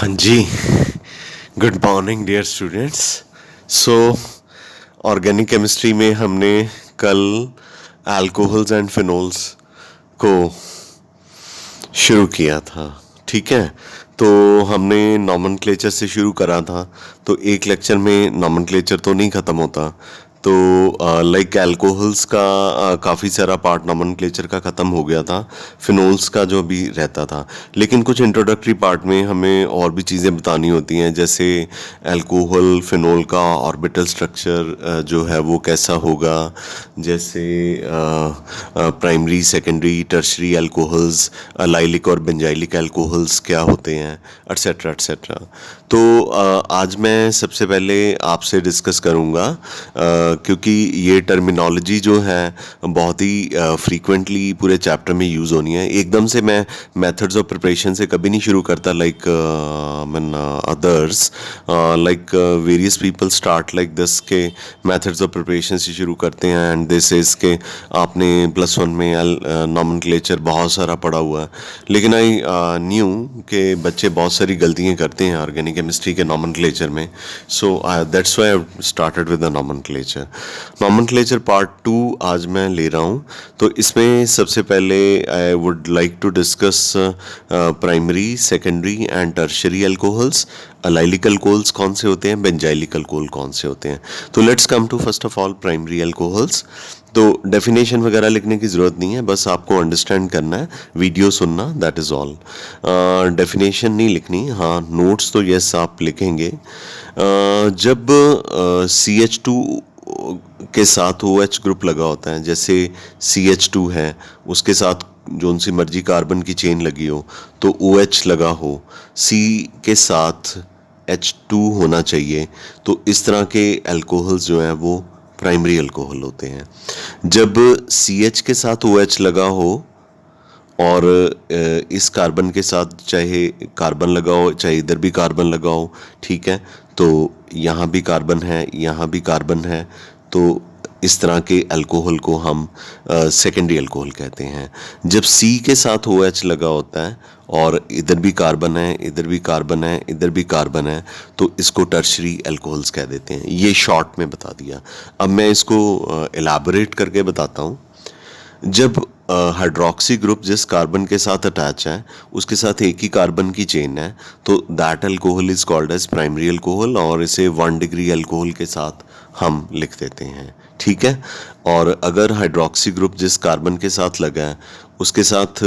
हाँ जी, good morning dear students. So organic chemistry में हमने कल अल्कोहल्स एंड फिनोल्स को शुरू किया था, ठीक है। तो हमने नॉमेनक्लेचर से शुरू करा था, तो एक लेक्चर में नॉमेनक्लेचर तो नहीं ख़त्म होता। तो लाइक अल्कोहल्स का काफ़ी सारा पार्ट नॉमेनक्लेचर का ख़त्म हो गया था, फिनोल्स का जो भी रहता था। लेकिन कुछ इंट्रोडक्टरी पार्ट में हमें और भी चीज़ें बतानी होती हैं, जैसे अल्कोहल फिनोल का ऑर्बिटल स्ट्रक्चर जो है वो कैसा होगा, जैसे primary secondary tertiary alcohols, lilac और बेंजाइलिक अल्कोहल्स क्या होते हैं, एट्सेट्रा एट्सेट्रा। तो आज मैं सबसे पहले आपसे डिस्कस करूँगा, क्योंकि ये टर्मिनोलॉजी जो है बहुत ही फ्रीक्वेंटली पूरे चैप्टर में यूज़ होनी है। एकदम से मैं मेथड्स ऑफ प्रिपरेशन से कभी नहीं शुरू करता, like mean others, like various people start like this के मेथड्स ऑफ प्रिपरेशन से शुरू करते हैं एंड दिस इज़ के आपने +1 में नॉमेनक्लेचर बहुत सारा पढ़ा हुआ है। लेकिन आई न्यू के बच्चे बहुत सारी गलतियाँ करते हैं ऑर्गेनिक केमिस्ट्री के नॉमेनक्लेचर में, so that's why I started with the nomenclature. Nomenclature part 2 आज मैं ले रहा हूँ। तो इसमें सबसे पहले I would like to discuss primary secondary and tertiary alcohols. Allylic alcohols कौन से होते हैं, बेंजाइलिक अल्कोहल कौन से होते हैं। तो let's come to first of all primary alcohols. तो डेफिनेशन वगैरह लिखने की ज़रूरत नहीं है, बस आपको अंडरस्टैंड करना है, वीडियो सुनना, दैट इज़ ऑल। डेफिनेशन नहीं लिखनी, हाँ नोट्स तो यस आप लिखेंगे। जब CH2 के साथ OH ग्रुप लगा होता है, जैसे CH2 है, उसके साथ जो सी मर्जी कार्बन की चेन लगी हो, तो OH लगा हो, C के साथ H2 होना चाहिए, तो इस तरह के अल्कोहल्स जो हैं वो प्राइमरी अल्कोहल होते हैं। जब CH के साथ OH लगा हो और इस कार्बन के साथ चाहे कार्बन लगाओ चाहे इधर भी कार्बन लगाओ, ठीक है, तो यहाँ भी कार्बन है यहाँ भी कार्बन है, तो इस तरह के अल्कोहल को हम सेकेंडरी अल्कोहल कहते हैं। जब C के साथ OH लगा होता है और इधर भी कार्बन है इधर भी कार्बन है इधर भी कार्बन है, तो इसको टर्शरी अल्कोहल्स कह देते हैं। ये शॉर्ट में बता दिया, अब मैं इसको एलाबोरेट करके बताता हूँ। जब हाइड्रोक्सी ग्रुप जिस कार्बन के साथ अटैच है उसके साथ एक ही कार्बन की चेन है, तो that alcohol is called as primary alcohol, और इसे 1 डिग्री अल्कोहल के साथ हम लिख देते हैं, ठीक है। और अगर हाइड्रोक्सी ग्रुप जिस कार्बन के साथ लगा है उसके साथ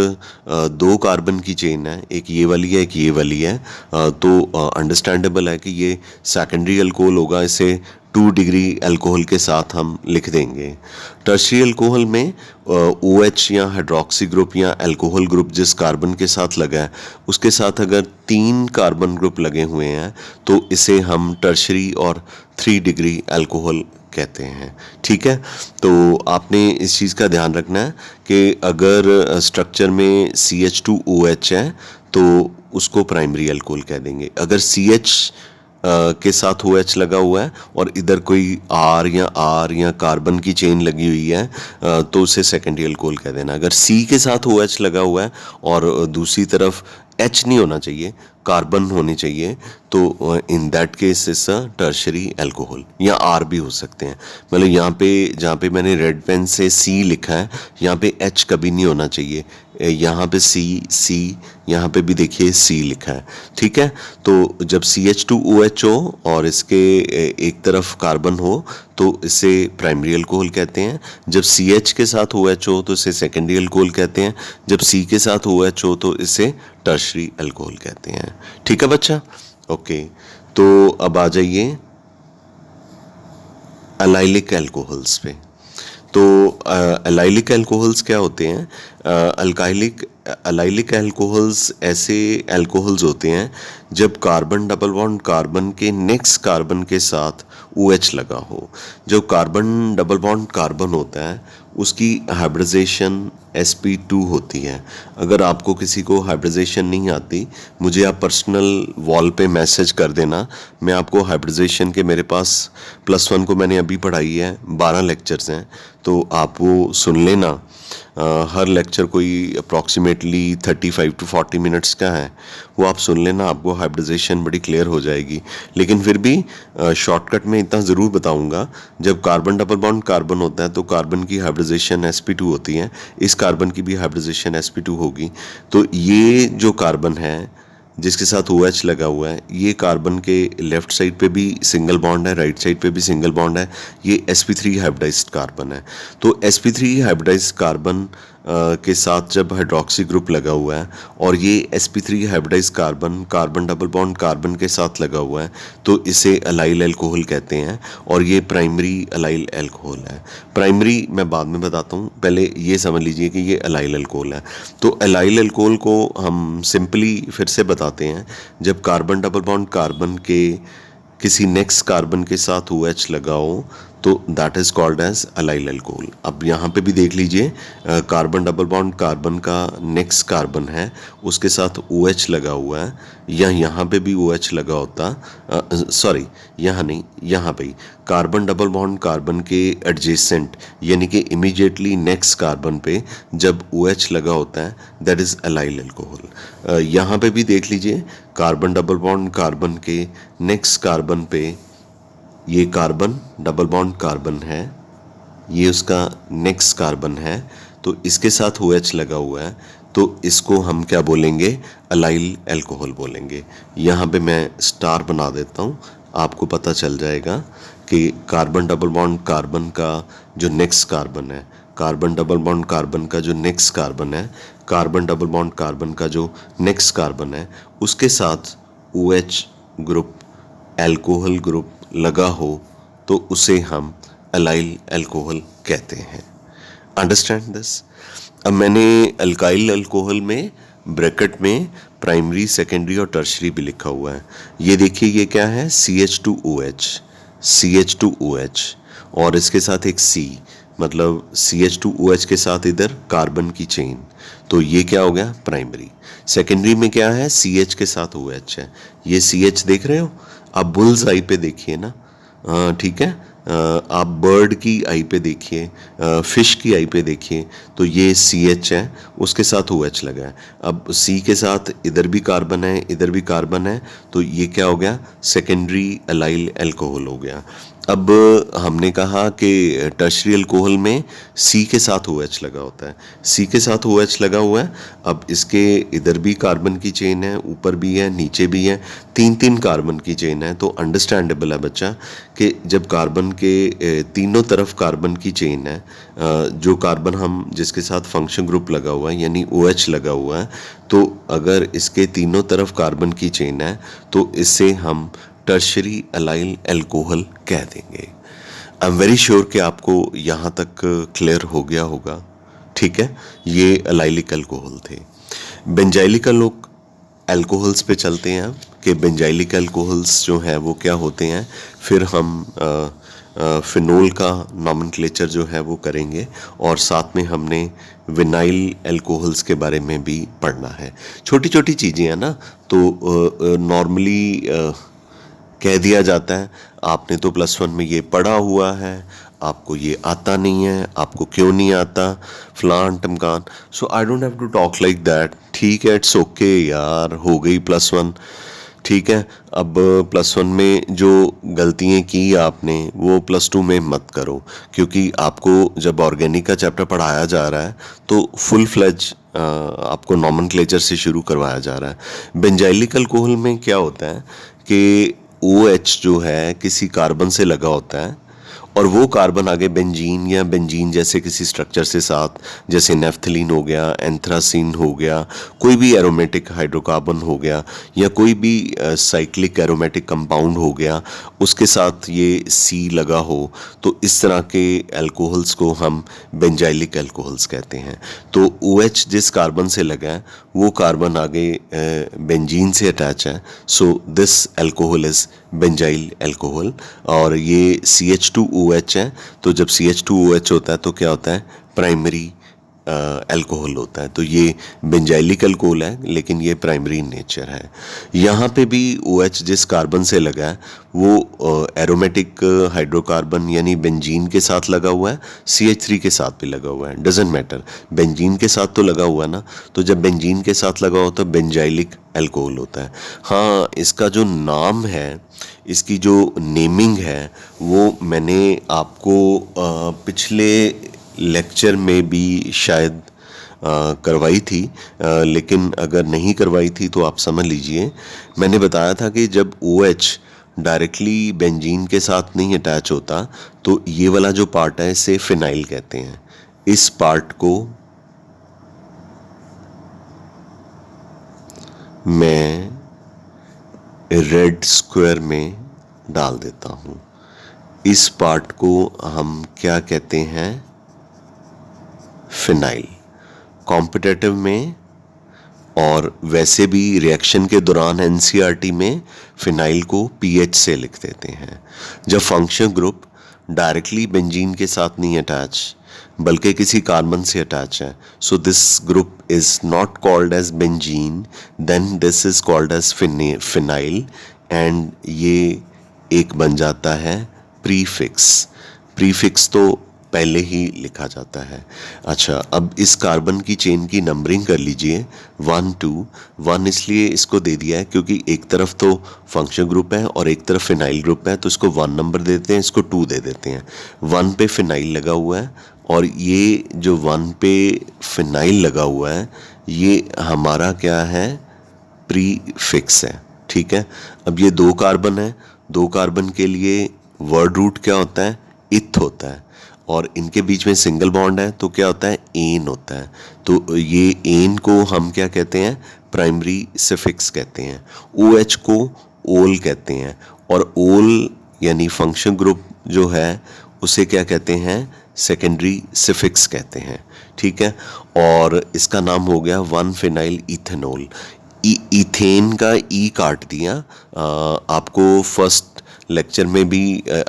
2 कार्बन की चेन है, एक ये वाली है एक ये वाली है, तो अंडरस्टैंडेबल है कि ये सेकेंडरी अल्कोहल होगा, इसे 2 डिग्री अल्कोहल के साथ हम लिख देंगे। टर्शरी अल्कोहल में OH या हाइड्रोक्सी ग्रुप या अल्कोहल ग्रुप जिस कार्बन के साथ लगा है उसके साथ अगर 3 कार्बन ग्रुप लगे हुए हैं, तो इसे हम टर्शरी और 3 डिग्री अल्कोहल कहते हैं, ठीक है। तो आपने इस चीज़ का ध्यान रखना है कि अगर स्ट्रक्चर में CH2OH है तो उसको प्राइमरी अल्कोहल कह देंगे। अगर CH के साथ OH लगा हुआ है और इधर कोई R या कार्बन की चेन लगी हुई है, तो उसे सेकेंडरी अल्कोहल कह देना। अगर C के साथ OH लगा हुआ है और दूसरी तरफ H नहीं होना चाहिए, कार्बन होने चाहिए, तो in that case is a tertiary alcohol, या R भी हो सकते हैं। मतलब यहाँ पे जहाँ पे मैंने रेड पेन से C लिखा है यहाँ पे H कभी नहीं होना चाहिए, यहाँ पे C, यहाँ पे भी देखिए C लिखा है, ठीक है। तो जब CH2OH हो और इसके एक तरफ कार्बन हो तो इसे प्राइमरी अल्कोहल कहते हैं। जब CH के साथ OH हो तो इसे सेकेंडरी अल्कोहल कहते हैं। जब C के साथ OH हो तो इसे टर्शरी अल्कोहल कहते हैं, ठीक है बच्चा, ओके। तो अब आ जाइए अलाइलिक अल्कोहल्स पे। तो अलाइलिक अल्कोहल्स क्या होते हैं? अलाइलिक अल्कोहल्स ऐसे अल्कोहल्स होते हैं जब कार्बन डबल बॉन्ड कार्बन के नेक्स्ट कार्बन के साथ OH लगा हो। जो कार्बन डबल बॉन्ड कार्बन होता है उसकी हाइब्रिडाइजेशन sp2 होती है। अगर आपको किसी को हाइब्रिडाइजेशन नहीं आती, मुझे आप पर्सनल वॉल पे मैसेज कर देना, मैं आपको हाइब्रिडाइजेशन के, मेरे पास +1 को मैंने अभी पढ़ाई है, 12 लेक्चर्स हैं, तो आप वो सुन लेना। हर लेक्चर कोई अप्रॉक्सीमेटली 35 to 40 मिनट्स का है, वो आप सुन लेना, आपको हाइब्रिडाइजेशन बड़ी क्लियर हो जाएगी। लेकिन फिर भी शॉर्टकट में इतना ज़रूर बताऊंगा, जब कार्बन डबल बॉन्ड कार्बन होता है तो कार्बन की हाइब्रिडाइजेशन sp2 होती है, इस कार्बन की भी हाइब्रिडाइजेशन sp2 होगी। तो ये जो कार्बन है जिसके साथ OH लगा हुआ है, ये कार्बन के लेफ्ट साइड पे भी सिंगल बॉन्ड है, राइट साइड पे भी सिंगल बॉन्ड है, ये sp3 हाइब्रिडाइज्ड कार्बन है। तो sp3 हाइब्रिडाइज्ड कार्बन के साथ जब हाइड्रोक्सी ग्रुप लगा हुआ है और ये sp3 hybridised carbon carbon double bond carbon के साथ लगा हुआ है, तो इसे अलाइल अल्कोहल कहते हैं और ये प्राइमरी अलाइल अल्कोहल है। प्राइमरी मैं बाद में बताता हूँ, पहले ये समझ लीजिए कि ये अलाइल अल्कोहल है। तो अलाइल अल्कोहल को हम सिंपली फिर से बताते हैं, जब कार्बन डबल बॉन्ड कार्बन के किसी नेक्स्ट कार्बन के साथ OH लगाओ तो that is called as allyl alcohol. अब यहाँ पे भी देख लीजिए, कार्बन डबल बॉन्ड कार्बन का नेक्स्ट कार्बन है, उसके साथ OH लगा हुआ है, या यहाँ पे भी OH लगा होता, सॉरी यहाँ नहीं, यहाँ पे कार्बन डबल बॉन्ड कार्बन के एडजेसेंट यानी कि इमीडिएटली नेक्स्ट कार्बन पे जब OH लगा होता है, दैट इज़ अलाइल अल्कोहल। यहाँ पे भी देख लीजिए, कार्बन डबल बॉन्ड कार्बन के नेक्स्ट कार्बन पे ये कार्बन डबल बॉन्ड कार्बन है, ये उसका नेक्स्ट कार्बन है, तो इसके साथ OH लगा हुआ है, तो इसको हम क्या बोलेंगे, अलाइल अल्कोहल बोलेंगे। यहाँ पे मैं स्टार बना देता हूँ, आपको पता चल जाएगा कि कार्बन डबल बॉन्ड कार्बन का जो नेक्स्ट कार्बन है, कार्बन डबल बॉन्ड कार्बन का जो नेक्स्ट कार्बन है, कार्बन डबल बॉन्ड कार्बन का जो नेक्स्ट कार्बन है, उसके साथ OH ग्रुप अल्कोहल ग्रुप लगा हो तो उसे हम अलाइल अल्कोहल कहते हैं। Understand this. अब मैंने अल्काइल अल्कोहल में ब्रैकेट में प्राइमरी, सेकेंडरी और टर्शरी भी लिखा हुआ है। ये देखिए, ये क्या है, CH2OH, CH2OH और इसके साथ एक C, मतलब CH2OH के साथ इधर कार्बन की चेन, तो ये क्या हो गया, प्राइमरी। सेकेंडरी में क्या है, CH के साथ OH है, ये CH देख रहे हो। आप बुल्स आई पे देखिए ना, ठीक है, आप बर्ड की आई पे देखिए, फिश की आई पे देखिए, तो ये CH है, उसके साथ OH लगा है। अब C के साथ इधर भी कार्बन है, इधर भी कार्बन है, तो ये क्या हो गया, सेकेंडरी अलाइल अल्कोहल हो गया। अब हमने कहा कि टर्शरी अल्कोहल में C के साथ OH लगा होता है, C के साथ OH लगा हुआ है। अब इसके इधर भी कार्बन की चेन है, ऊपर भी है, नीचे भी है, तीन तीन कार्बन की चेन है। तो अंडरस्टैंडेबल है बच्चा कि जब कार्बन के तीनों तरफ कार्बन की चेन है, जो कार्बन हम जिसके साथ फंक्शन ग्रुप लगा हुआ है यानी OH लगा हुआ है, तो अगर इसके तीनों तरफ कार्बन की चेन है तो इससे हम टर्शरी अलाइल अल्कोहल कह देंगे। आई एम वेरी श्योर कि आपको यहाँ तक क्लियर हो गया होगा, ठीक है। ये अलाइलिक अल्कोहल थे। बेंजाइलिक अल्कोहल्स पे चलते हैं कि बेंजाइलिक अल्कोहल्स जो है वो क्या होते हैं, फिर हम फिनोल का नॉमेनक्लेचर जो है वो करेंगे और साथ में हमने विनाइल अल्कोहल्स के बारे में भी पढ़ना है। छोटी छोटी चीज़ें हैं ना, तो नॉर्मली कह दिया जाता है आपने तो +1 में ये पढ़ा हुआ है, आपको ये आता नहीं है, आपको क्यों नहीं आता, फलान टमकान। So I don't have to talk like that, ठीक है, इट्स ओके यार, हो गई +1, ठीक है। अब +1 में जो गलतियाँ की आपने वो +2 में मत करो, क्योंकि आपको जब ऑर्गेनिक का चैप्टर पढ़ाया जा रहा है तो फुल फ्लेज आपको नॉमेनक्लेचर से शुरू करवाया जा रहा है। बेंजाइलिक अल्कोहल में क्या होता है कि OH जो है किसी कार्बन से लगा होता है और वो कार्बन आगे बेंजीन या बेंजीन जैसे किसी स्ट्रक्चर से साथ, जैसे नेफ्थलीन हो गया, एंथ्रासीन हो गया, कोई भी एरोमेटिक हाइड्रोकार्बन हो गया या कोई भी साइक्लिक एरोमेटिक कंपाउंड हो गया, उसके साथ ये C लगा हो, तो इस तरह के अल्कोहल्स को हम बेंजाइलिक अल्कोहल्स कहते हैं। तो OH जिस कार्बन से लगा है वो कार्बन आगे बेंजीन से अटैच है, so this alcohol is benzyl alcohol. और ये CH2OH है, तो जब CH2OH होता है तो क्या होता है, प्राइमरी अल्कोहल होता है। तो ये बेंजाइलिक अल्कोहल है, लेकिन ये प्राइमरी इन नेचर है। यहाँ पे भी OH जिस कार्बन से लगा है वो एरोमेटिक हाइड्रोकार्बन यानी बेंजीन के साथ लगा हुआ है, CH3 के साथ भी लगा हुआ है, डजेंट मैटर, बेंजीन के साथ तो लगा हुआ है ना। तो जब बेंजीन के साथ लगा हो तो बेंजाइलिक अल्कोहल होता है। हाँ, इसका जो नाम है, इसकी जो नेमिंग है, वो मैंने आपको पिछले लेक्चर में भी शायद करवाई थी, लेकिन अगर नहीं करवाई थी तो आप समझ लीजिए। मैंने बताया था कि जब OH डायरेक्टली बेंजीन के साथ नहीं अटैच होता तो ये वाला जो पार्ट है इसे फिनाइल कहते हैं। इस पार्ट को मैं रेड स्क्वायर में डाल देता हूँ। इस पार्ट को हम क्या कहते हैं? फिनाइल। कॉम्पिटेटिव में और वैसे भी रिएक्शन के दौरान NCERT में फिनाइल को PH से लिख देते हैं। जब फंक्शन ग्रुप डायरेक्टली बेंजीन के साथ नहीं अटैच बल्कि किसी कार्बन से अटैच है, so this group is not called as benzene, then this is called as phenyl, and ये एक बन जाता है प्रीफिक्स। प्रीफिक्स तो पहले ही लिखा जाता है। अच्छा, अब इस कार्बन की चेन की नंबरिंग कर लीजिए। 1 2 1 इसलिए इसको दे दिया है क्योंकि एक तरफ तो फंक्शन ग्रुप है और एक तरफ फिनाइल ग्रुप है, तो इसको 1 नंबर देते हैं, इसको 2 दे देते हैं। 1 पे फिनाइल लगा हुआ है और ये जो 1 पे फिनाइल लगा हुआ है ये हमारा क्या है? प्रीफिक्स है। ठीक है। अब ये 2 कार्बन है, 2 कार्बन के लिए वर्ड रूट क्या होता है? इथ होता है, और इनके बीच में सिंगल बॉन्ड है तो क्या होता है? एन होता है। तो ये एन को हम क्या कहते हैं? प्राइमरी सफिक्स कहते हैं। OH को ओल कहते हैं, और ओल यानी फंक्शन ग्रुप जो है उसे क्या कहते हैं? सेकेंडरी सफिक्स कहते हैं। ठीक है। और इसका नाम हो गया 1 फिनाइल इथेनॉल। इथेन का ई काट दिया। आपको फर्स्ट लेक्चर में भी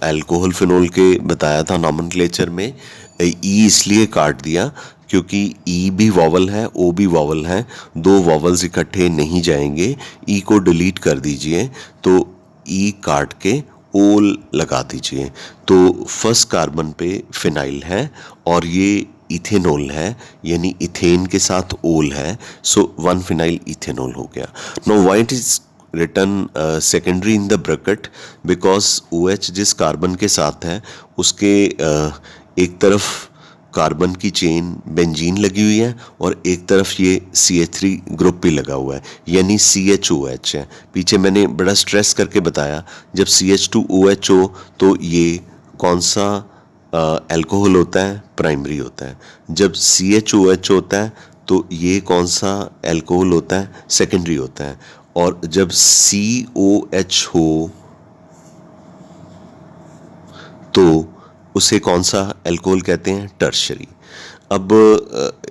अल्कोहल फिनोल के बताया था नॉमेनक्लेचर में। ई इसलिए काट दिया क्योंकि ई भी वॉवल है, ओ भी वॉवल है, 2 वॉवल्स इकट्ठे नहीं जाएंगे। ई को डिलीट कर दीजिए तो ई काट के ओल लगा दीजिए। तो फर्स्ट कार्बन पे फिनाइल है और ये इथेनॉल है, यानी इथेन के साथ ओल है, सो 1 फिनाइल इथेनॉल हो गया। Know why it is return secondary in the bracket? Because OH जिस कार्बन के साथ है उसके एक तरफ कार्बन की चेन बेंजीन लगी हुई है और एक तरफ ये CH3 ग्रुप भी लगा हुआ है, यानी CHOH है। पीछे मैंने बड़ा स्ट्रेस करके बताया, जब CH2OH हो तो ये कौन सा अल्कोहल होता है? प्राइमरी होता है। जब CHOH होता है तो ये कौन सा अल्कोहल होता है? सेकेंडरी होता है। और जब COH हो तो उसे कौन सा अल्कोहल कहते हैं? टर्शरी। अब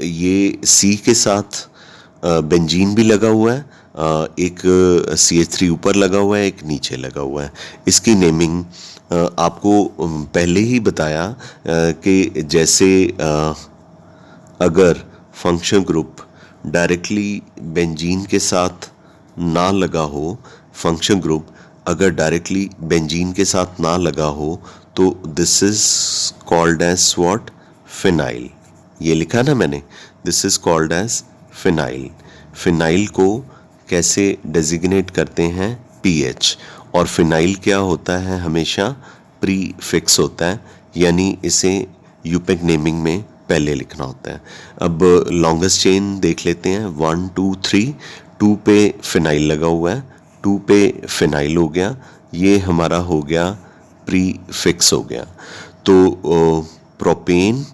ये C के साथ बेंजीन भी लगा हुआ है, एक CH3 ऊपर लगा हुआ है, एक नीचे लगा हुआ है। इसकी नेमिंग आपको पहले ही बताया कि जैसे अगर फंक्शन ग्रुप डायरेक्टली बेंजीन के साथ ना लगा हो, फंक्शन ग्रुप अगर डायरेक्टली बेंजीन के साथ ना लगा हो तो this is called as what? Phenyl. ये लिखा ना मैंने, this is called as phenyl. Phenyl को कैसे डेजिग्नेट करते हैं? PH। और फिनाइल क्या होता है? हमेशा प्रीफिक्स होता है, यानी इसे यूपेक नेमिंग में पहले लिखना होता है। अब लॉन्गेस्ट चेन देख लेते हैं। 1 2 3, 2 पे फिनाइल लगा हुआ है, 2 पे फिनाइल हो गया, ये हमारा हो गया प्रीफिक्स हो गया। तो प्रोपेन,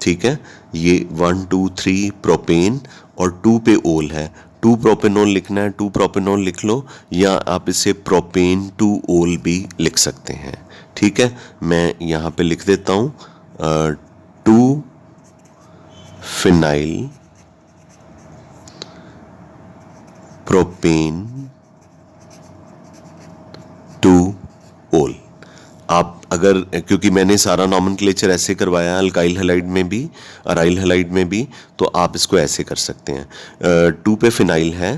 ठीक है, ये 1 2 3 प्रोपेन और 2 पे ओल है। 2 प्रोपेनोल लिखना है, 2 प्रोपेनोल लिख लो, या आप इसे प्रोपेन 2 ओल भी लिख सकते हैं। ठीक है, मैं यहाँ पे लिख देता हूँ 2 फिनाइल प्रोपेन 2 ओल। आप अगर क्योंकि मैंने सारा नॉमेनक्लेचर ऐसे करवाया अल्काइल हैलाइड में भी अराइल हैलाइड में भी, तो आप इसको ऐसे कर सकते हैं। 2 पे फिनाइल है,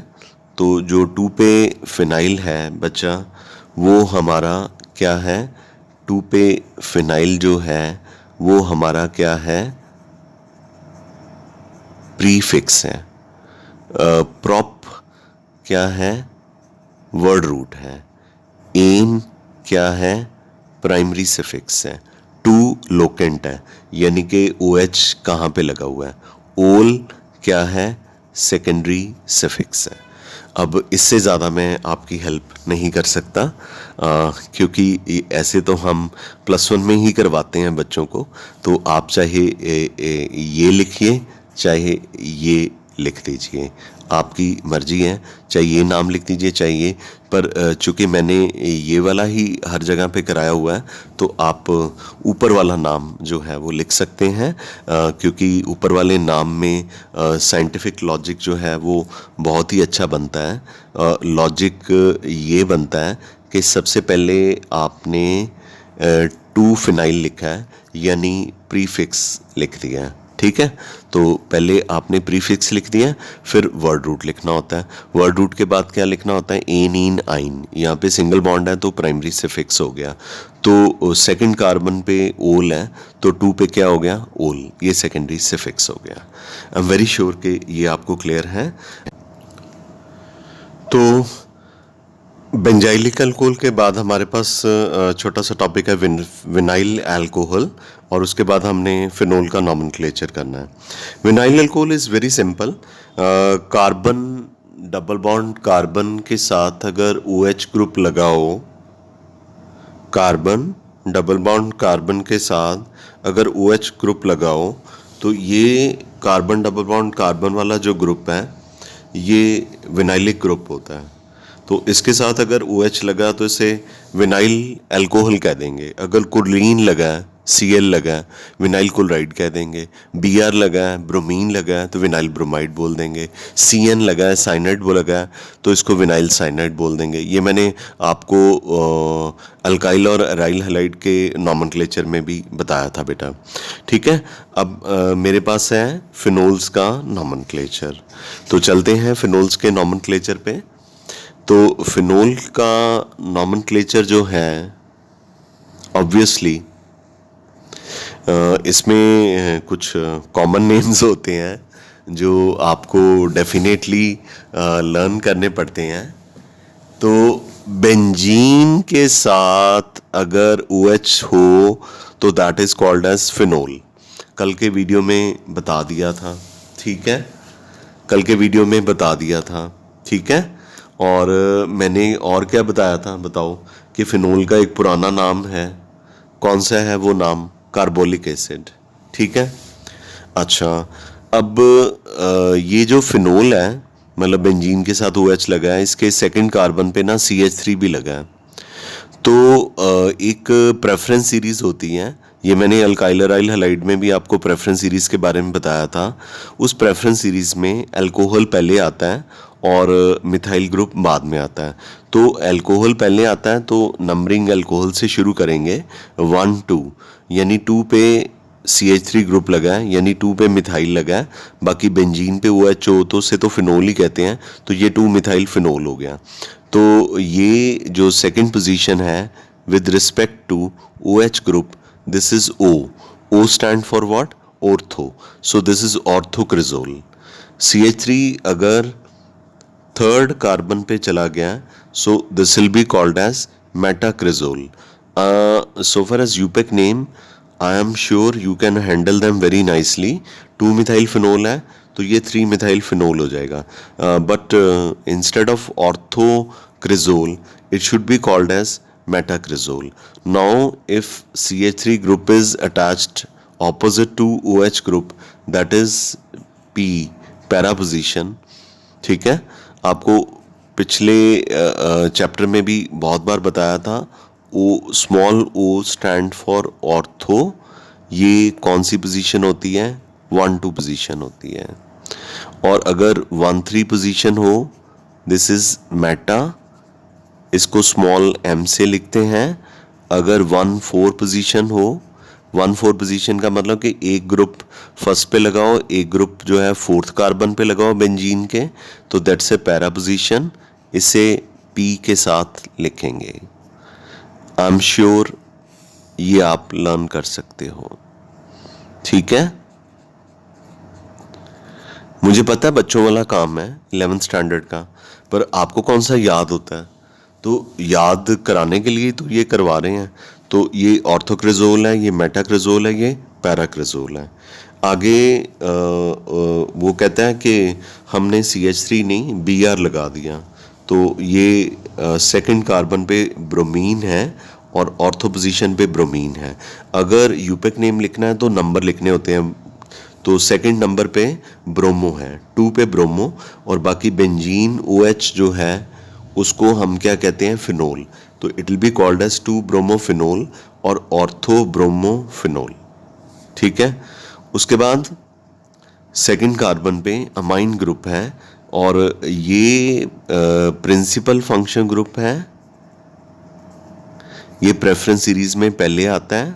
तो जो 2 पे फिनाइल है बच्चा वो हमारा क्या है, 2 पे फिनाइल जो है वो हमारा क्या है, प्रीफिक्स है। प्रॉप क्या है, वर्ड रूट है। एन क्या है, प्राइमरी सफिक्स है। टू लोकेंट है, यानी कि ओ एच कहाँ पे लगा हुआ है। ओल क्या है, सेकेंडरी सफिक्स है। अब इससे ज़्यादा मैं आपकी हेल्प नहीं कर सकता, क्योंकि ऐसे तो हम +1 में ही करवाते हैं बच्चों को। तो आप चाहे ये लिखिए चाहे ये लिख दीजिए, आपकी मर्जी है, चाहे ये नाम लिख दीजिए चाहे ये, पर चूंकि मैंने ये वाला ही हर जगह पे कराया हुआ है तो आप ऊपर वाला नाम जो है वो लिख सकते हैं, क्योंकि ऊपर वाले नाम में साइंटिफिक लॉजिक जो है वो बहुत ही अच्छा बनता है। लॉजिक ये बनता है कि सबसे पहले आपने 2 फिनाइल लिखा है यानी प्रीफिक्स लिख दिया है, ठीक है। तो पहले आपने प्रीफिक्स लिख दिया, फिर वर्ड रूट लिखना होता है। वर्ड रूट के बाद क्या लिखना होता है, एन इन आइन, यहाँ पे सिंगल बॉन्ड है तो प्राइमरी सफिक्स हो गया। तो सेकंड कार्बन पे ओल है तो 2 पे क्या हो गया, ओल, ये सेकेंडरी सफिक्स हो गया। आई एम वेरी श्योर कि ये आपको क्लियर है। तो बेंजाइलिक अल्कोहल के बाद हमारे पास छोटा सा टॉपिक है विनाइल अल्कोहल, और उसके बाद हमने फिनोल का नॉमेनक्लेचर करना है। Vinyl alcohol is very simple. Carbon double bond carbon के साथ अगर OH ग्रुप लगाओ, कार्बन डबल बॉन्ड कार्बन के साथ अगर OH ग्रुप लगाओ तो ये कार्बन डबल बॉन्ड कार्बन वाला जो ग्रुप है ये विनाइलिक ग्रुप होता है। तो इसके साथ अगर OH लगा तो इसे विनाइल अल्कोहल कह देंगे। अगर क्लोरीन लगा है, Cl लगा है, विनाइल क्लोराइड कह देंगे। Br लगा है, ब्रोमीन लगा है तो विनाइल ब्रोमाइड बोल देंगे। Cn लगा है, साइनाइड वो लगा है तो इसको विनाइल साइनाइड बोल देंगे। ये मैंने आपको अल्काइल और अराइल हैलाइड के नॉमेनक्लेचर में भी बताया था बेटा, ठीक है। अब मेरे पास है फिनोल्स का नॉमेनक्लेचर, तो चलते हैं फिनोल्स के नॉमेनक्लेचर पे। तो फिनोल का नॉमेनक्लेचर जो है ऑब्वियसली इसमें कुछ कॉमन नेम्स होते हैं जो आपको डेफिनेटली लर्न करने पड़ते हैं। तो बेंजीन के साथ अगर OH हो तो that is called as phenol. कल के वीडियो में बता दिया था, ठीक है, कल के वीडियो में बता दिया था, ठीक है। और मैंने और क्या बताया था, बताओ, कि फिनोल का एक पुराना नाम है, कौन सा है वो नाम, कार्बोलिक एसिड, ठीक है। अच्छा, अब ये जो फिनोल है, मतलब बेंजीन के साथ OH लगा है, इसके सेकंड कार्बन पे ना CH3 भी लगा है। तो एक प्रेफरेंस सीरीज होती है, ये मैंने अल्काइल अराइल हैलाइड में भी आपको प्रेफरेंस सीरीज के बारे में बताया था। उस प्रेफरेंस सीरीज में अल्कोहल पहले आता है और मिथाइल ग्रुप बाद में आता है। तो अल्कोहल पहले आता है तो नंबरिंग अल्कोहल से शुरू करेंगे 1 2, यानी 2 पे CH3 ग्रुप लगा है यानी 2 पे मिथाइल लगा है, बाकी बेंजीन पे OH हो तो उसे तो फिनोल ही कहते हैं, तो ये 2 मिथाइल फिनोल हो गया। तो ये जो सेकंड पोजीशन है with respect to OH group, this is O stand for what, ortho, so this is orthocresol. CH3 अगर थर्ड कार्बन पे चला गया so this will be called as metacresol. So far as UPEC name, I am sure you can handle them very nicely. 2 methyl phenol है तो ये 3 methyl phenol हो जाएगा, but instead of orthocresol it should be called as metacrizole. Now if CH3 group is attached opposite to OH group, that is P, para position, ठीक है। आपको पिछले chapter में भी बहुत बार बताया था, O small O stand for ortho, ये कौन सी पोजीशन होती है, 1 2 पोजीशन होती है। और अगर 1 3 पोजीशन हो, दिस इज मेटा, इसको स्मॉल m से लिखते हैं, अगर 1,4 पोजीशन हो, 1,4 पोजीशन का मतलब कि एक ग्रुप फर्स्ट पे लगाओ, एक ग्रुप जो है फोर्थ कार्बन पे लगाओ बेंजीन के, तो दैट्स ए पैरा पोजीशन। इसे पी के साथ लिखेंगे। आई एम श्योर ये आप लर्न कर सकते हो, ठीक है। मुझे पता है बच्चों वाला काम है 11th स्टैंडर्ड का, पर आपको कौन सा याद होता है, तो याद कराने के लिए तो ये करवा रहे हैं। तो ये ऑर्थोक्रिजोल है, ये मेटाक्रिजोल है, ये पैराक्रिजोल है। आगे वो कहता है कि हमने CH3 नहीं Br लगा दिया, तो ये सेकंड कार्बन पे ब्रोमीन है और ऑर्थो पोजीशन पे ब्रोमीन है। अगर यूपेक नेम लिखना है तो नंबर लिखने होते हैं, तो सेकंड नंबर पे ब्रोमो है, 2 पे ब्रोमो, और बाकी बेंजीन OH जो है उसको हम क्या कहते हैं, फिनोल। तो it will be called as 2 bromophenol और ऑर्थो ब्रोमोफिनोल, ठीक है। उसके बाद सेकंड कार्बन पे अमाइन ग्रुप है और ये प्रिंसिपल फंक्शन ग्रुप है। ये प्रेफरेंस सीरीज में पहले आता है।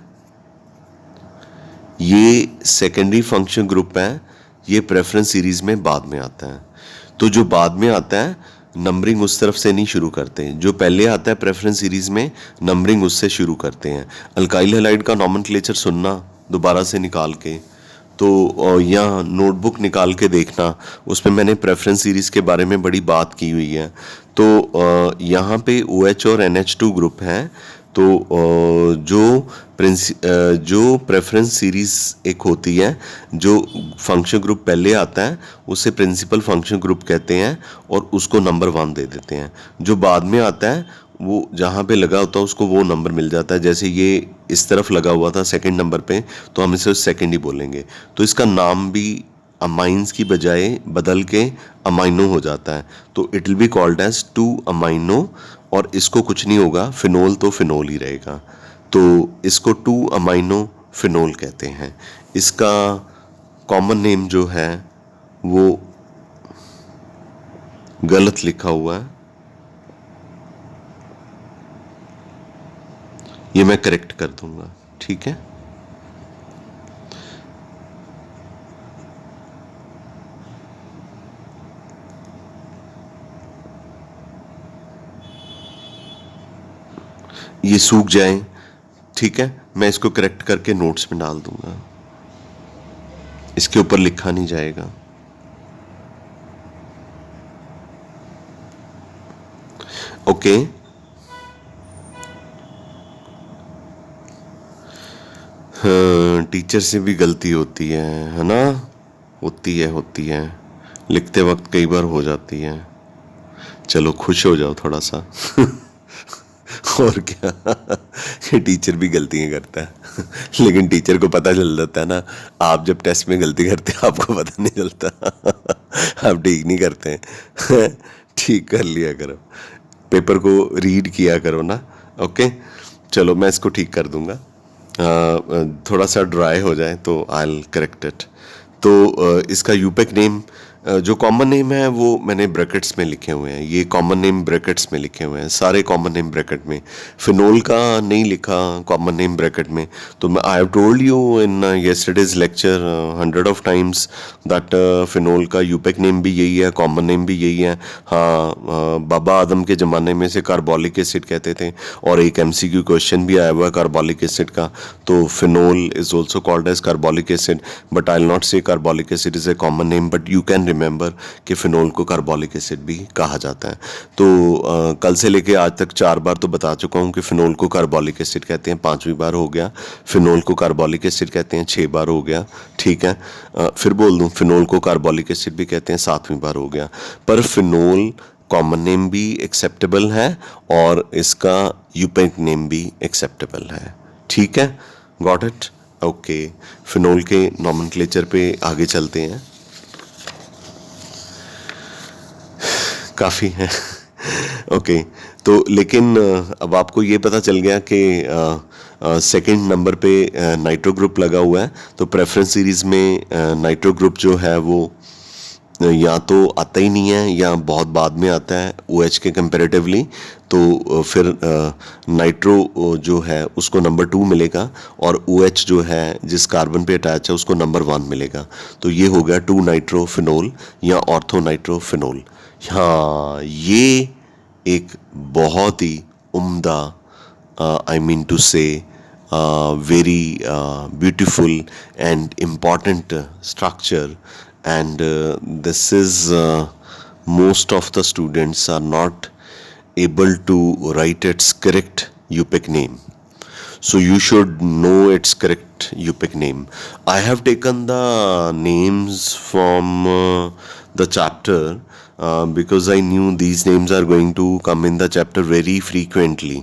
ये सेकेंडरी फंक्शन ग्रुप है, ये प्रेफरेंस सीरीज में बाद में आता है। तो जो बाद में आता है नंबरिंग उस तरफ से नहीं शुरू करते, जो पहले आता है प्रेफरेंस सीरीज में नंबरिंग उससे शुरू करते हैं। अल्काइल हैलाइड का नॉमेनक्लेचर सुनना दोबारा से निकाल के, तो यहाँ नोटबुक निकाल के देखना, उसमें मैंने प्रेफरेंस सीरीज के बारे में बड़ी बात की हुई है। तो यहाँ पे OH और NH2 ग्रुप हैं। तो जो प्रेफरेंस सीरीज एक होती है, जो फंक्शन ग्रुप पहले आता है उसे प्रिंसिपल फंक्शन ग्रुप कहते हैं और उसको नंबर 1 दे देते हैं। जो बाद में आता है वो जहाँ पे लगा होता है उसको वो नंबर मिल जाता है। जैसे ये इस तरफ लगा हुआ था सेकंड नंबर पे, तो हम इसे सेकंड ही बोलेंगे। तो इसका नाम भी अमाइंस की बजाय बदल के अमाइनो हो जाता है, तो it will be called as 2 amino. और इसको कुछ नहीं होगा, फिनोल तो फिनोल ही रहेगा, तो इसको 2 अमाइनो फिनोल कहते हैं। इसका कॉमन नेम जो है वो गलत लिखा हुआ है, ये मैं करेक्ट कर दूंगा, ठीक है। ये सूख जाए, ठीक है, मैं इसको करेक्ट करके नोट्स में डाल दूंगा, इसके ऊपर लिखा नहीं जाएगा। ओके, हाँ, टीचर से भी गलती होती है ना, होती है, लिखते वक्त कई बार हो जाती है। चलो खुश हो जाओ थोड़ा सा और क्या टीचर भी गलतियां करता है लेकिन टीचर को पता चल जाता है ना। आप जब टेस्ट में गलती करते हैं आपको पता नहीं चलता आप ठीक नहीं करते हैं ठीक कर लिया करो, पेपर को रीड किया करो ना। ओके, चलो मैं इसको ठीक कर दूंगा, थोड़ा सा ड्राई हो जाए तो आई विल करेक्ट इट। तो इसका यूपेक नेम जो कॉमन नेम है वो मैंने ब्रैकेट्स में लिखे हुए हैं, ये कॉमन नेम ब्रैकेट्स में लिखे हुए हैं, सारे कॉमन नेम ब्रैकेट में। फिनोल का नहीं लिखा कॉमन नेम ब्रैकेट में, तो मैं I have told you in yesterday's lecture 100 of times that phenol का यूपेक नेम भी यही है, कॉमन नेम भी यही है। हाँ, बाबा आदम के ज़माने में से कार्बोलिक एसिड कहते थे, और एक MCQ क्वेश्चन भी आया हुआ है कार्बोलिक एसिड का। तो phenol is also called as carbolic acid, but I will not say carbolic acid is a common name, but you can remember कि फिनोल को कार्बोलिक एसिड भी कहा जाता है। तो कल से लेके आज तक 4 बार तो बता चुका हूँ कि फिनोल को कार्बोलिक एसिड कहते हैं, 5वीं बार हो गया। फिनोल को कार्बोलिक एसिड कहते हैं, 6 बार हो गया, ठीक है। फिर बोल दूँ, फिनोल को कार्बोलिक एसिड भी कहते हैं, 7वीं बार हो गया। पर फिनोल कॉमन नेम भी एक्सेप्टेबल है और इसका यूपेक नेम भी एक्सेप्टेबल है, ठीक है। Got it? ओके, फिनोल के नॉमेनक्लेचर पे आगे चलते हैं, काफ़ी है ओके। तो लेकिन अब आपको ये पता चल गया कि सेकंड नंबर पे नाइट्रो ग्रुप लगा हुआ है, तो प्रेफरेंस सीरीज में नाइट्रो ग्रुप जो है वो या तो आता ही नहीं है या बहुत बाद में आता है OH के कंपैरेटिवली। तो फिर नाइट्रो जो है उसको नंबर 2 मिलेगा और OH जो है जिस कार्बन पे अटैच है उसको नंबर 1 मिलेगा। तो ये हो गया 2 नाइट्रोफिनोल या ऑर्थो नाइट्रोफिनोल। हाँ, ये एक बहुत ही उम्दा, आई मीन टू से very beautiful and important structure, and this is most of the students are not able to write its correct UPIC name. So you should know its correct UPIC name. I have taken the names from the chapter because I knew these names are going to come in the chapter very frequently.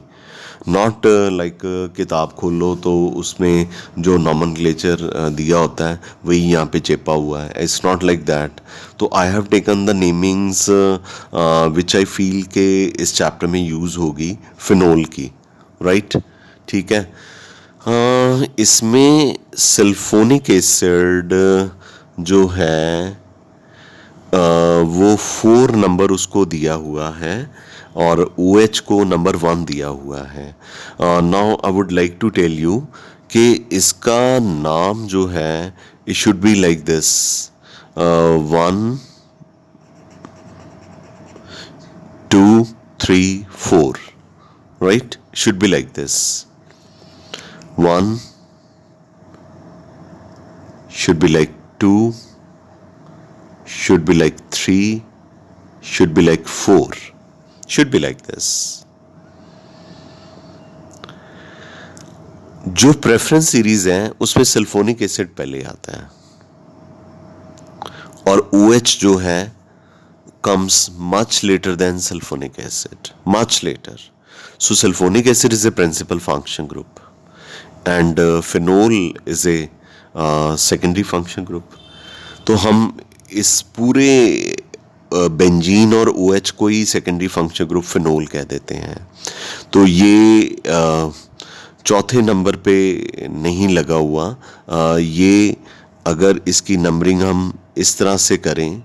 Not like किताब खोलो तो उसमें जो nomenclature दिया होता है वही यहाँ पे चेपा हुआ है. It's not like that. तो I have taken the namings which I feel के इस चैप्टर में यूज़ होगी फिनोल की, राइट? ठीक है. इसमें सल्फोनिक एसिड जो है वो 4 नंबर उसको दिया हुआ है और OH को नंबर 1 दिया हुआ है. Now I would like to tell you कि इसका नाम जो है it should be like this. 1 2 3 4, right? Should be like this. 1 should be like 2, should be like 3, should be like 4, should be like this. जो preference series है उसमें sulphonic acid पहले आता है और OH जो है comes much later than sulfonic acid, much later. So sulfonic acid is a principal function group and phenol is a secondary function group. तो हम इस पूरे बेंजीन और OH को ही सेकेंडरी फंक्शन ग्रुप फिनोल कह देते हैं. तो ये चौथे नंबर पे नहीं लगा हुआ. ये अगर इसकी नंबरिंग हम इस तरह से करें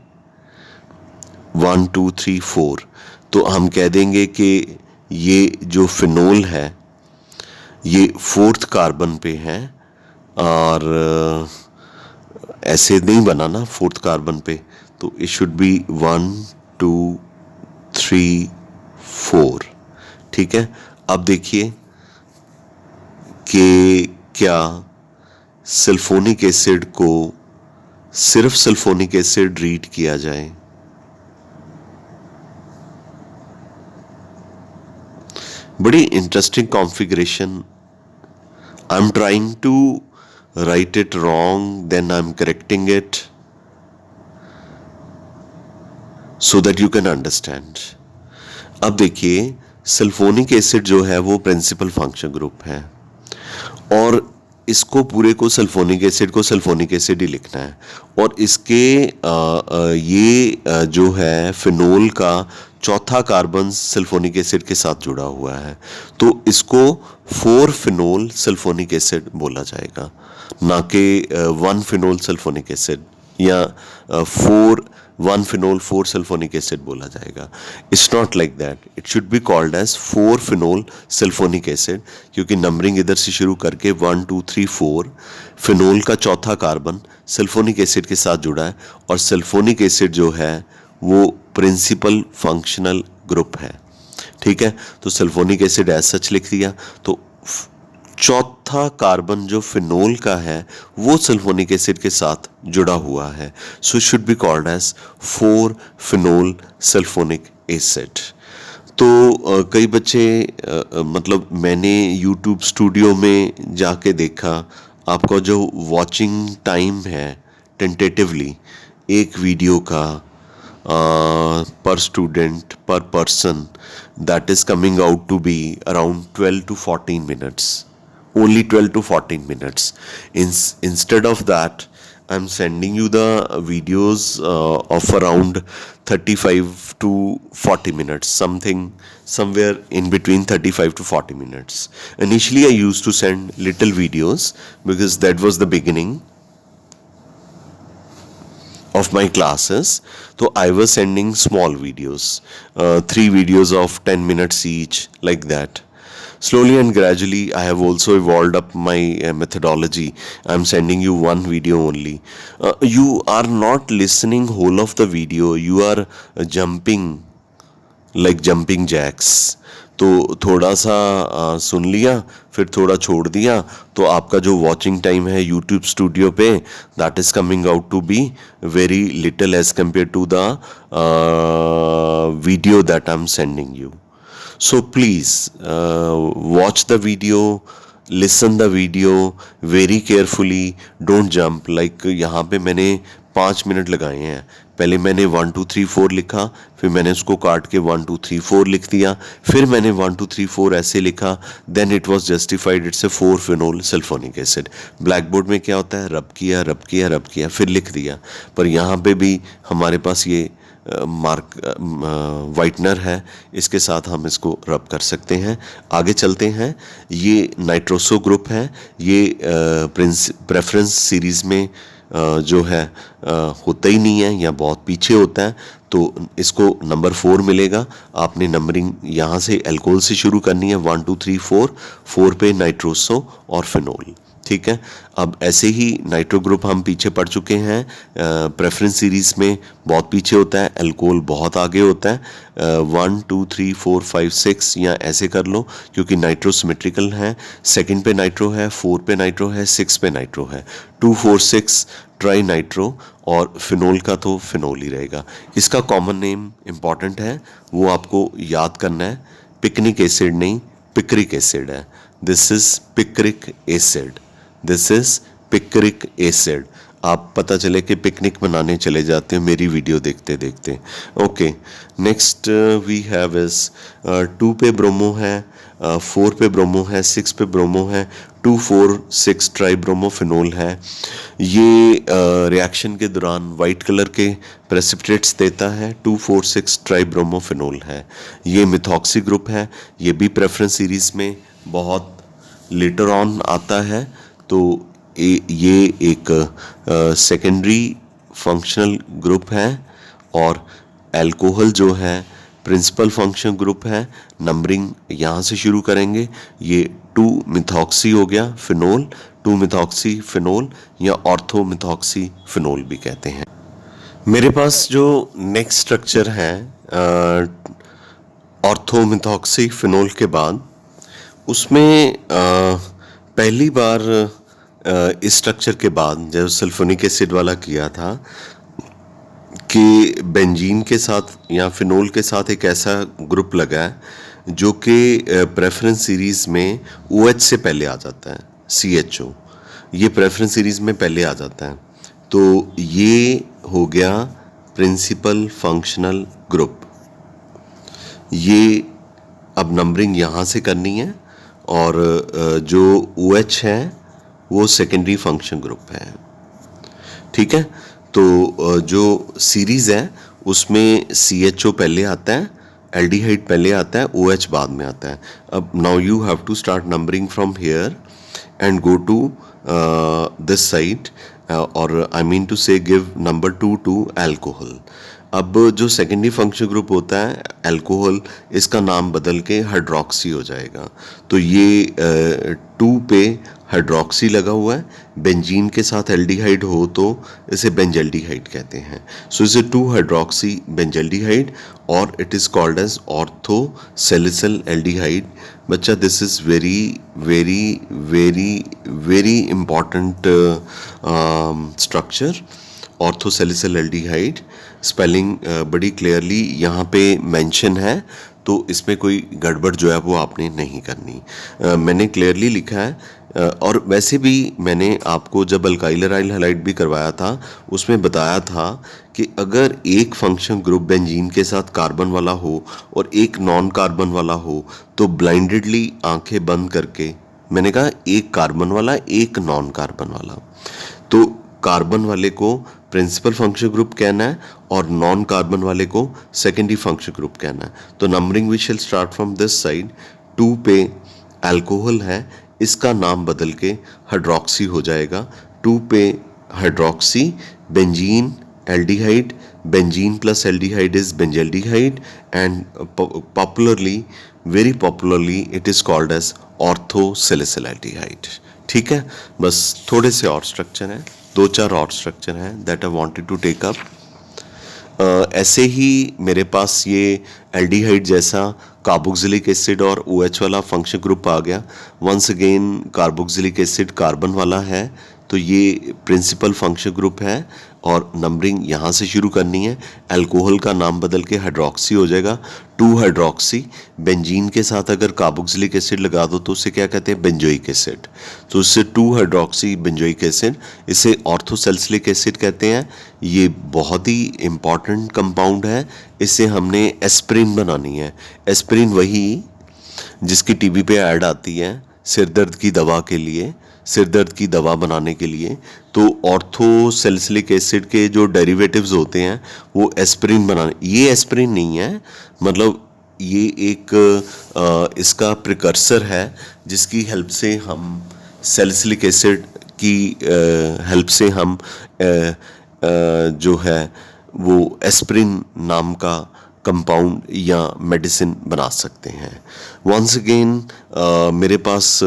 1 2 3 4 तो हम कह देंगे कि ये जो फिनोल है ये 4th कार्बन पे है और ऐसे नहीं बना ना 4th कार्बन पे. तो इट शुड बी 1 2 3 4. ठीक है. अब देखिए कि क्या सल्फोनिक एसिड को सिर्फ सल्फोनिक एसिड रीड किया जाए. बड़ी interesting configuration. I am trying to write it wrong, then I'm correcting it so that you can understand. अब देखिए सल्फोनिक एसिड जो है वो प्रिंसिपल फंक्शन ग्रुप है और इसको पूरे को सल्फोनिक एसिड ही लिखना है और इसके ये जो है फिनोल का चौथा कार्बन सल्फोनिक एसिड के साथ जुड़ा हुआ है. तो इसको 4 फिनोल सल्फोनिक एसिड बोला जाएगा, ना कि 1 फिनोल सल्फोनिक एसिड या 1 फिनोल 4 सल्फोनिक एसिड बोला जाएगा. It's not like that. It should be called as 4 phenol sulphonic acid क्योंकि नंबरिंग इधर से शुरू करके 1 2 3 4 फिनोल का चौथा कार्बन सल्फोनिक एसिड के साथ जुड़ा है और सल्फोनिक एसिड जो है वो प्रिंसिपल फंक्शनल ग्रुप है. ठीक है. तो सल्फोनिक एसिड एज सच लिख दिया. तो चौथा कार्बन जो फिनोल का है वो सल्फोनिक एसिड के साथ जुड़ा हुआ है. So it should be called as 4 phenol sulphonic acid. तो कई बच्चे मतलब मैंने यूट्यूब स्टूडियो में जाके देखा, आपका जो वॉचिंग टाइम है टेंटेटिवली एक वीडियो का per student per person that is coming out to be around 12 to 14 minutes, only 12 to 14 minutes. Instead of that I'm sending you the videos of around 35 to 40 minutes, somewhere in between 35 to 40 minutes. Initially I used to send little videos because that was the beginning of my classes. So I was sending small videos, 3 videos of 10 minutes each, like that. Slowly and gradually, I have also evolved up my methodology. I'm sending you one video only. You are not listening whole of the video. You are jumping like jumping jacks. तो थोड़ा सा सुन लिया, फिर थोड़ा छोड़ दिया, तो आपका जो वॉचिंग टाइम है यूट्यूब स्टूडियो पे, that is coming out to be very little as compare to the video that I am sending you. So please watch the video, listen the video very carefully, don't jump. Like यहाँ पे मैंने 5 minute लगाए हैं. पहले मैंने 1 2 3 4 लिखा, फिर मैंने उसको काट के 1 2 3 4 लिख दिया, फिर मैंने 1 2 3 4 ऐसे लिखा. Then it was justified it's a 4 phenol sulphonic acid. Black board में क्या होता है, रब किया रब किया रब किया, फिर लिख दिया. पर यहाँ पे भी हमारे पास ये मार्क वाइटनर है, इसके साथ हम इसको रब कर सकते हैं. आगे चलते हैं. ये नाइट्रोसो ग्रुप है. ये प्रेफरेंस सीरीज़ में जो है होता ही नहीं है या बहुत पीछे होता है, तो इसको नंबर 4 मिलेगा. आपने नंबरिंग यहाँ से एल्कोहल से शुरू करनी है, 1 2 3 4 पे नाइट्रोसो और फिनोल. ठीक है. अब ऐसे ही नाइट्रो ग्रुप हम पीछे पड़ चुके हैं. प्रेफरेंस सीरीज़ में बहुत पीछे होता है, अल्कोहल बहुत आगे होता है. 1 2 3 4 5 6 या ऐसे कर लो, क्योंकि नाइट्रो सिमेट्रिकल है. सेकंड पे नाइट्रो है, 4 पे नाइट्रो है, 6 पे नाइट्रो है. 2 4 6 ट्राई नाइट्रो, और फिनोल का तो फिनोल ही रहेगा. इसका कॉमन नेम इम्पॉर्टेंट है, वो आपको याद करना है. पिकनिक एसिड नहीं, पिक्रिक एसिड है. This is picric acid. This is picric acid. आप पता चले कि पिकनिक मनाने चले जाते हैं मेरी वीडियो देखते देखते. Okay. Next we have is 2 पे ब्रोमो है, 4 पे ब्रोमो है, 6 पे ब्रोमो है, 2 4 6 ट्राई ब्रोमोफिनोल है. ये रिएक्शन के दौरान वाइट कलर के प्रेसिपिटेट्स देता है. 2 4 6 ट्राई ब्रोमोफिनोल है. ये मिथॉक्सी ग्रुप है. ये भी प्रेफरेंस सीरीज में बहुत लेटर ऑन आता है. तो ये एक सेकेंडरी फंक्शनल ग्रुप है, और अल्कोहल जो है प्रिंसिपल फंक्शन ग्रुप है. नंबरिंग यहाँ से शुरू करेंगे. ये 2 मिथॉक्सी हो गया फिनोल, 2 मिथॉक्सी फिनोल या ऑर्थो मिथॉक्सी फिनोल भी कहते हैं. मेरे पास जो नेक्स्ट स्ट्रक्चर है ऑर्थो मिथॉक्सी फिनोल के बाद, उसमें पहली बार इस स्ट्रक्चर के बाद जब सल्फोनिक एसिड वाला किया था कि बेंजीन के साथ या फिनोल के साथ एक ऐसा ग्रुप लगा है जो कि प्रेफरेंस सीरीज़ में OH से पहले आ जाता है, CHO. ये प्रेफरेंस सीरीज़ में पहले आ जाता है. तो ये हो गया प्रिंसिपल फंक्शनल ग्रुप. ये अब नंबरिंग यहाँ से करनी है, और जो OH है वो सेकेंडरी फंक्शन ग्रुप है. ठीक है. तो जो सीरीज़ है उसमें CHO पहले आता है, एल्डिहाइड पहले आता है, OH बाद में आता है. अब now you have to start numbering from here and go to this side, और I mean to say give number 2 to alcohol. अब जो सेकेंडरी फंक्शन ग्रुप होता है अल्कोहल, इसका नाम बदल के हाइड्रोक्सी हो जाएगा. तो ये 2 पे हाइड्रोक्सी लगा हुआ है. बेंजीन के साथ एल्डिहाइड हो तो इसे बेंजल्डिहाइड कहते हैं. सो इसे 2 हाइड्रोक्सी बेंजल्डिहाइड, और it is called as ortho salicyl aldehyde. बच्चा, this is very very very very important structure. Ortho salicyl aldehyde spelling बड़ी क्लियरली यहाँ पे मेंशन है, तो इसमें कोई गड़बड़ जो है वो आपने नहीं करनी. मैंने क्लियरली लिखा है. और वैसे भी मैंने आपको जब अल्काइल अराइल हैलाइड भी करवाया था उसमें बताया था कि अगर एक फंक्शन ग्रुप बेंजीन के साथ कार्बन वाला हो और एक नॉन कार्बन वाला हो, तो ब्लाइंडेडली आंखें बंद करके मैंने कहा एक कार्बन वाला एक नॉन कार्बन वाला, तो कार्बन वाले को प्रिंसिपल फंक्शन ग्रुप कहना है और नॉन कार्बन वाले को सेकेंडरी फंक्शन ग्रुप कहना है. तो numbering we shall start from this side. 2 पे अल्कोहल है, इसका नाम बदल के हाइड्रोक्सी हो जाएगा. 2 पे hydroxy, benzene aldehyde, benzene plus aldehyde is benzaldehyde, and popularly, very popularly, it is called as orthosalicylaldehyde. ठीक है, बस थोड़े से और स्ट्रक्चर हैं, दो चार और स्ट्रक्चर हैं that I wanted to take up. ऐसे ही मेरे पास ये एल्डिहाइड जैसा कार्बोक्सिलिक एसिड और OH वाला फंक्शन ग्रुप आ गया. Once again carboxylic acid carbon वाला है, तो ये प्रिंसिपल फंक्शन ग्रुप है और नंबरिंग यहाँ से शुरू करनी है. अल्कोहल का नाम बदल के हाइड्रोक्सी हो जाएगा, 2 हाइड्रोक्सी. बेंजीन के साथ अगर कार्बोक्सिलिक एसिड लगा दो तो उसे क्या कहते हैं, बेंजोइक एसिड. तो इससे 2 हाइड्रोक्सी बेंजोइक एसिड, इसे ऑर्थोसैलिसिलिक एसिड कहते हैं. ये बहुत ही इम्पॉर्टेंट कंपाउंड है. इससे हमने एस्पिरिन बनानी है. एस्पिरिन वही जिसकी टीवी पे ऐड आती है सिर दर्द की दवा के लिए, सिर दर्द की दवा बनाने के लिए. तो ऑर्थोसैलिसिलिक एसिड के जो डेरिवेटिव्स होते हैं वो एस्पिरिन बनाने, ये एस्पिरिन नहीं है, मतलब ये एक इसका प्रिकर्सर है जिसकी हेल्प से हम सैलिसिलिक एसिड की हेल्प से हम जो है वो एस्पिरिन नाम का कंपाउंड या मेडिसिन बना सकते हैं. वंस अगेन मेरे पास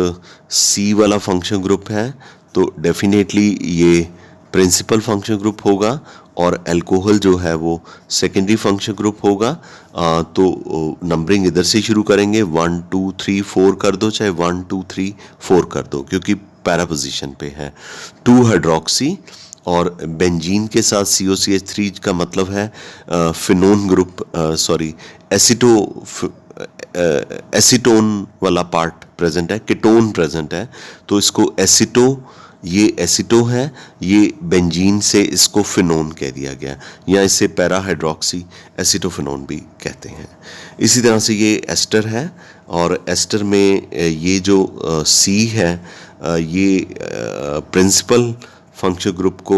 C वाला फंक्शन ग्रुप है, तो डेफिनेटली ये प्रिंसिपल फंक्शन ग्रुप होगा और अल्कोहल जो है वो सेकेंडरी फंक्शन ग्रुप होगा. तो नंबरिंग इधर से शुरू करेंगे, 1 2 3 4 कर दो, चाहे 1 2 3 4 कर दो, क्योंकि पैरा पोजीशन पे है. 2 हाइड्रोक्सी और बेंजीन के साथ COCH3 का मतलब है फिनोन ग्रुप, सॉरी एसीटोन वाला पार्ट प्रेजेंट है, कीटोन प्रेजेंट है, तो इसको एसीटो, ये एसीटो है, ये बेंजीन से इसको फिनोन कह दिया गया, या इसे पैरा हाइड्रोक्सी एसीटोफिनोन भी कहते हैं. इसी तरह से ये एस्टर है और एस्टर में ये जो C है ये प्रिंसिपल फंक्शन ग्रुप को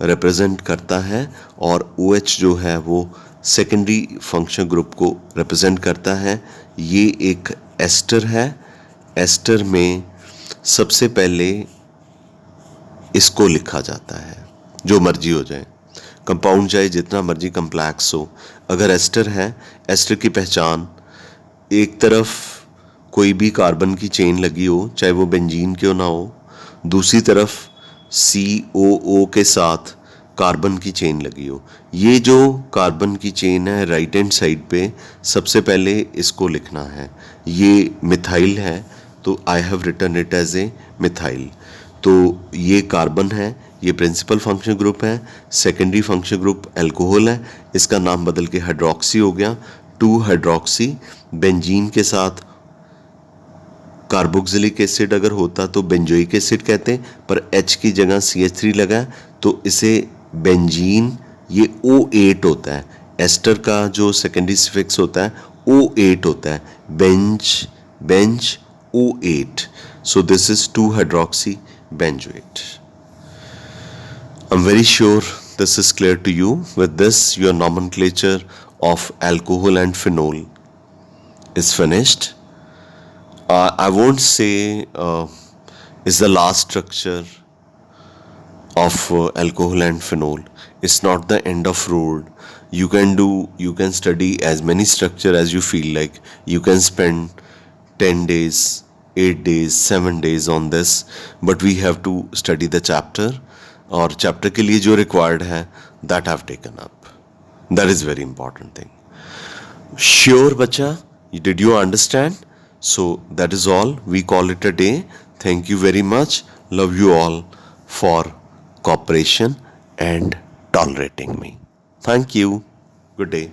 रिप्रेजेंट करता है और OH जो है वो सेकेंडरी फंक्शन ग्रुप को रिप्रेजेंट करता है. ये एक एस्टर है. एस्टर में सबसे पहले इसको लिखा जाता है, जो मर्जी हो जाए, कंपाउंड चाहे जितना मर्जी कम्प्लेक्स हो, अगर एस्टर है, एस्टर की पहचान, एक तरफ कोई भी कार्बन की चेन लगी हो, चाहे वो बेंजीन क्यों ना हो, दूसरी तरफ COO के साथ कार्बन की चेन लगी हो. ये जो कार्बन की चेन है राइट हैंड साइड पे, सबसे पहले इसको लिखना है. ये मिथाइल है, तो I have written it as a methyl. तो ये कार्बन है, ये प्रिंसिपल फंक्शन ग्रुप है. सेकेंडरी फंक्शन ग्रुप अल्कोहल है, इसका नाम बदल के हाइड्रोक्सी हो गया, 2 हाइड्रोक्सी. बेंजीन के साथ कार्बोक्सिलिक एसिड अगर होता तो बेंजोइक एसिड कहते हैं, पर H की जगह CH3 लगा तो इसे बेंजीन, ये O8 होता है. एस्टर का जो सेकेंडरी सफिक्स होता है O8 होता है, bench O8. So this is 2 hydroxy benzoate. I'm very sure this is clear to you. With this, your nomenclature of alcohol and phenol is finished. I won't say is the last structure of alcohol and phenol. It's not the end of road. You can study as many structure as you feel like. You can spend 10 days, 8 days, 7 days on this, but we have to study the chapter. और chapter के लिए जो required है that I've taken up. That is very important thing. Sure बच्चा, did you understand? So that is all. We call it a day. Thank you very much. Love you all for cooperation and tolerating me. Thank you. Good day.